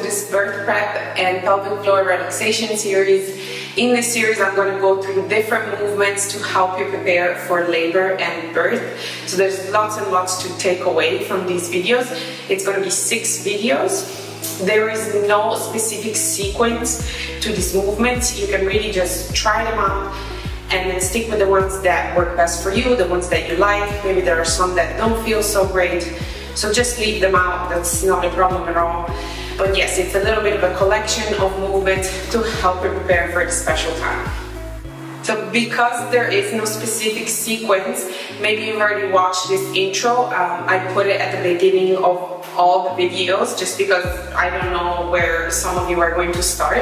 this birth prep and pelvic floor relaxation series. In this series, I'm going to go through different movements to help you prepare for labor and birth. So there's lots and lots to take away from these videos. It's going to be 6 videos. There is no specific sequence to these movements. You can really just try them out and then stick with the ones that work best for you, the ones that you like. Maybe there are some that don't feel so great. So just leave them out, that's not a problem at all. But yes, it's a little bit of a collection of movements to help you prepare for the special time. So because there is no specific sequence, maybe you've already watched this intro. I put it at the beginning of all the videos just because I don't know where some of you are going to start.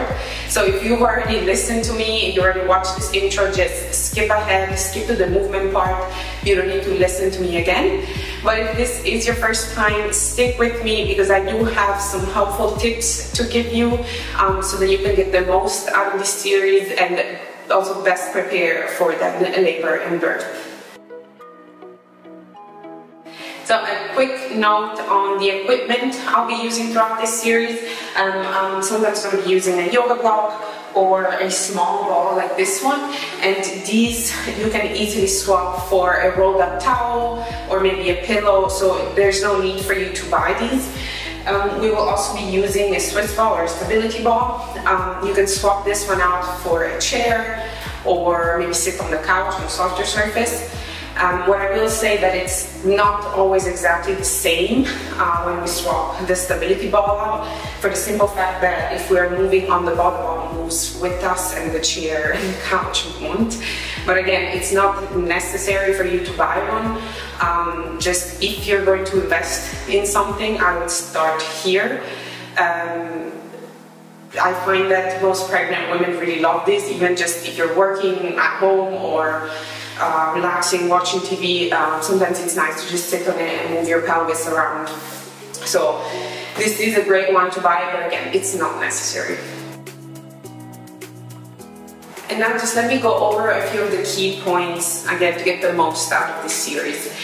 So if you've already listened to me, you already watched this intro, just skip ahead, skip to the movement part. You don't need to listen to me again. But if this is your first time, stick with me because I do have some helpful tips to give you so that you can get the most out of this series and also best prepare for that labor and birth. So a quick note on the equipment I'll be using throughout this series. Sometimes I'm going to be using a yoga block or a small ball like this one, and these you can easily swap for a rolled up towel or maybe a pillow, so there's no need for you to buy these. We will also be using a Swiss ball or a stability ball. You can swap this one out for a chair or maybe sit on the couch on a softer surface. What I will say that it's not always exactly the same when we swap the stability ball out, for the simple fact that if we're moving on the ball moves with us and the chair and the couch won't. But again, it's not necessary for you to buy one. Just if you're going to invest in something, I would start here. I find that most pregnant women really love this, even just if you're working at home or relaxing, watching TV. Sometimes it's nice to just sit on it and move your pelvis around. So this is a great one to buy, but again, it's not necessary. And now just let me go over a few of the key points again to get the most out of this series.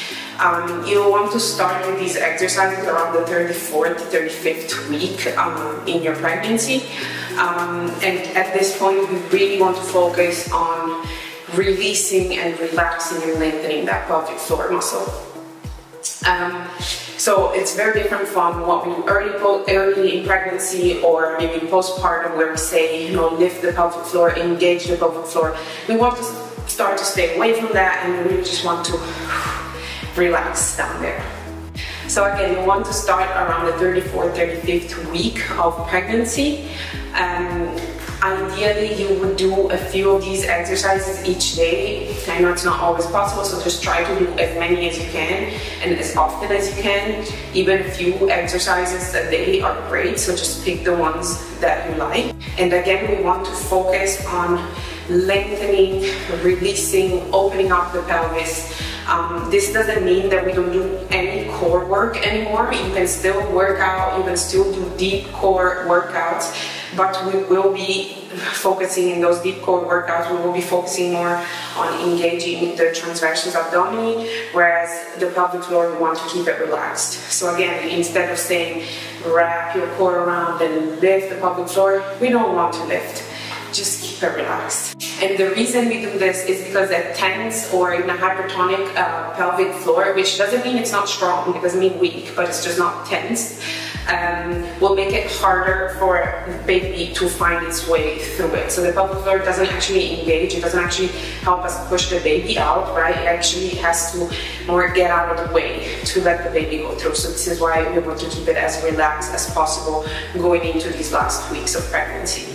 You'll want to start with these exercises around the 34th to 35th week in your pregnancy. And at this point, we really want to focus on releasing and relaxing and lengthening that pelvic floor muscle. So it's very different from what we do early in pregnancy or maybe postpartum, where we say, you know, lift the pelvic floor, engage the pelvic floor. We want to start to stay away from that, and we really just want to relax down there. So again, you want to start around the 34th, 35th week of pregnancy. Ideally, you would do a few of these exercises each day. I know it's not always possible, so just try to do as many as you can and as often as you can. Even a few exercises a day are great, so just pick the ones that you like. And again, we want to focus on lengthening, releasing, opening up the pelvis. This doesn't mean that we don't do any core work anymore. You can still work out, you can still do deep core workouts, but we will be focusing in those deep core workouts, we will be focusing more on engaging the transversus abdomen, whereas the pelvic floor, we want to keep it relaxed. So again, instead of saying wrap your core around and lift the pelvic floor, we don't want to lift. Just keep it relaxed. And the reason we do this is because a tense or in a hypertonic pelvic floor, which doesn't mean it's not strong, it doesn't mean weak, but it's just not tense, will make it harder for the baby to find its way through it. So the pelvic floor doesn't actually engage, it doesn't actually help us push the baby out, right? It actually has to more get out of the way to let the baby go through. So this is why we want to keep it as relaxed as possible going into these last weeks of pregnancy.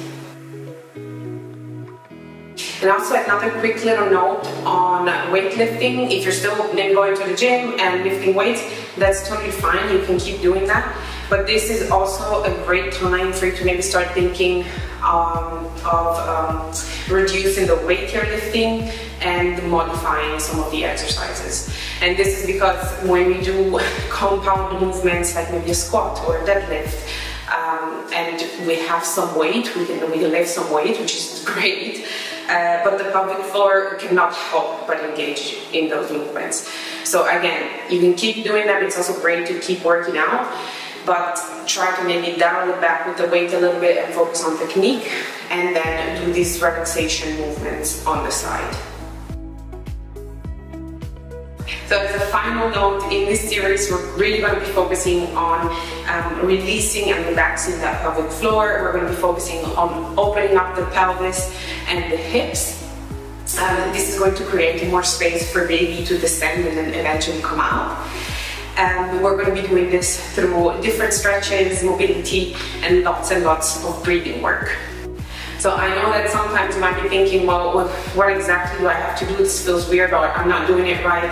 And also another quick little note on weightlifting. If you're still going to the gym and lifting weights, that's totally fine. You can keep doing that. But this is also a great time for you to maybe start thinking of reducing the weight you're lifting and modifying some of the exercises. And this is because when we do compound movements like maybe a squat or a deadlift, and we have some weight, we can lift some weight, which is great. But the pelvic floor cannot help but engage in those movements. So again, you can keep doing that. It's also great to keep working out, but try to maybe dial it back with the weight a little bit and focus on technique, and then do these relaxation movements on the side. So as a final note, in this series, we're really going to be focusing on releasing and relaxing that pelvic floor. We're going to be focusing on opening up the pelvis and the hips. This is going to create more space for baby to descend and then eventually come out. We're going to be doing this through different stretches, mobility, and lots of breathing work. So I know that sometimes you might be thinking, well, what exactly do I have to do? This feels weird, or I'm not doing it right.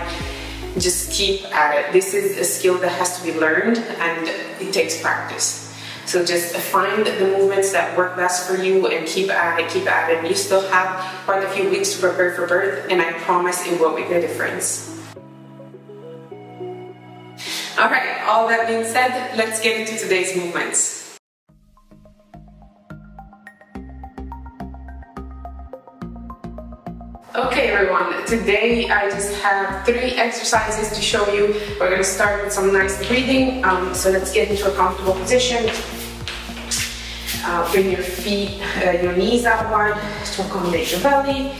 Just keep at it. This is a skill that has to be learned, and it takes practice. So just find the movements that work best for you and keep at it, keep at it. You still have quite a few weeks to prepare for birth, and I promise it will make a difference. Alright, all that being said, let's get into today's movements. Okay everyone, today I just have 3 exercises to show you. We're going to start with some nice breathing, so let's get into a comfortable position. Bring your feet, your knees out wide to accommodate your belly,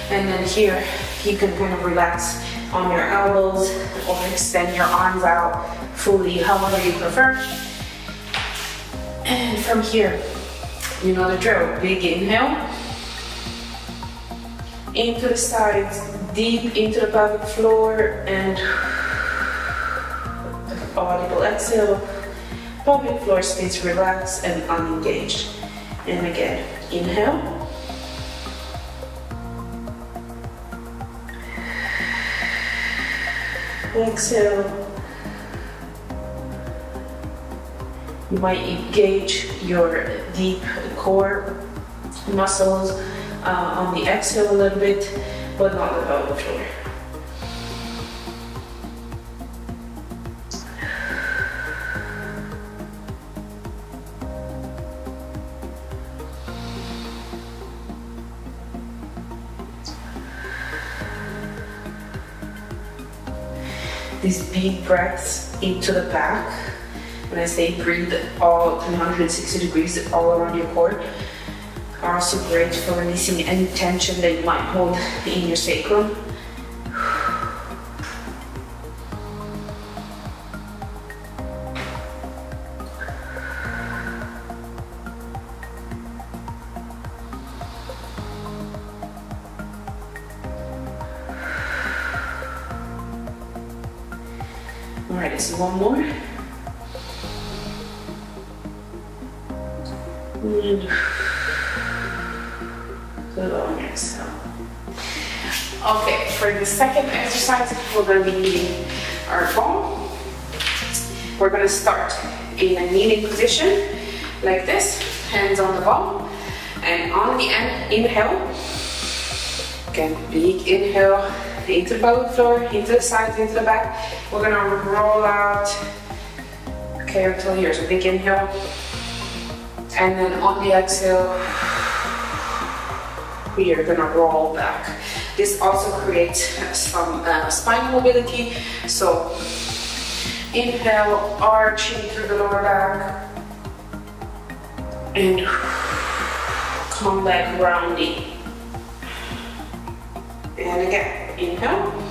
and then here you can kind of relax on your elbows or extend your arms out fully, however you prefer. And from here, you know the drill. Big inhale into the sides, deep into the pelvic floor, and audible exhale. Pelvic floor stays relaxed and unengaged. And again, inhale. Exhale. You might engage your deep core muscles on the exhale a little bit, but not the pelvic floor. These big breaths into the back. When I say breathe all 360 degrees all around your core, are also great for releasing any tension that you might hold in your sacrum. Alright, this is one more. And the long exhale. Okay, for the second exercise, we're going to be using our ball. We're going to start in a kneeling position, like this, hands on the ball. And on the end, inhale. Again, big inhale into the pelvic floor, into the sides, into the back. We're going to roll out, okay, until here. So big inhale. And then on the exhale, we are going to roll back. This also creates some spine mobility. So inhale, arching through the lower back, and come back rounding. And again, inhale.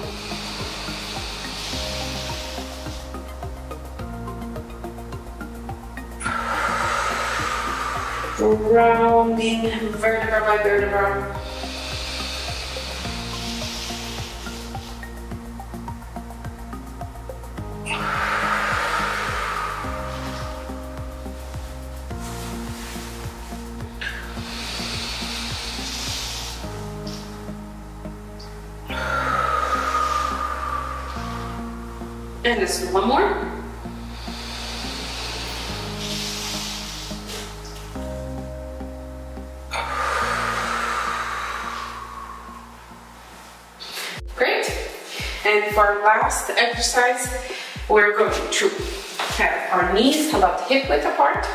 Rounding vertebra by vertebra. And let's do one more. Great. And for our last exercise, we're going to have our knees about hip width apart.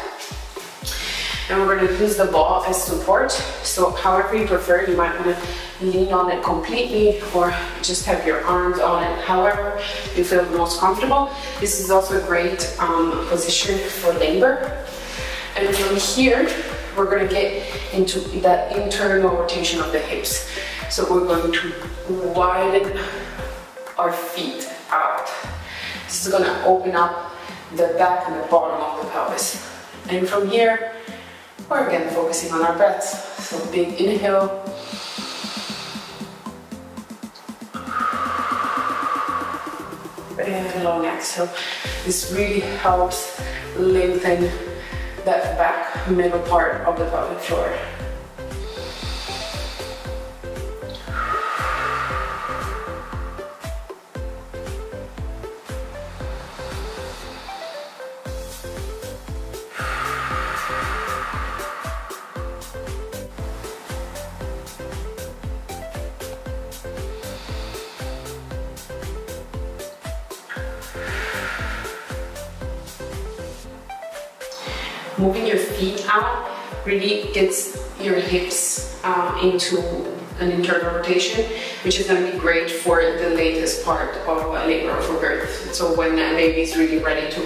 And we're going to use the ball as support. So however you prefer, you might want to lean on it completely or just have your arms on it, however you feel the most comfortable. This is also a great position for labor. And from here, we're going to get into that internal rotation of the hips. So we're going to widen our feet out. This is going to open up the back and the bottom of the pelvis. And from here, we're again focusing on our breaths. So big inhale. And long exhale. This really helps lengthen that back middle part of the pelvic floor. Moving your feet out really gets your hips into an internal rotation, which is going to be great for the latest part of labor or for birth. So when a baby is really ready to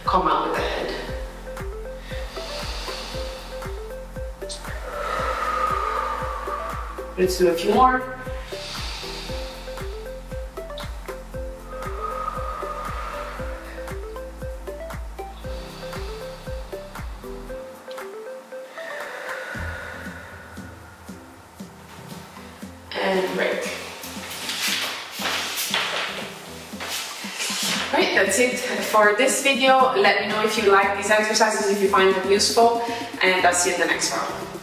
come out of the head. Let's do a few more. And break. Alright, that's it for this video. Let me know if you like these exercises, if you find them useful, and I'll see you in the next one.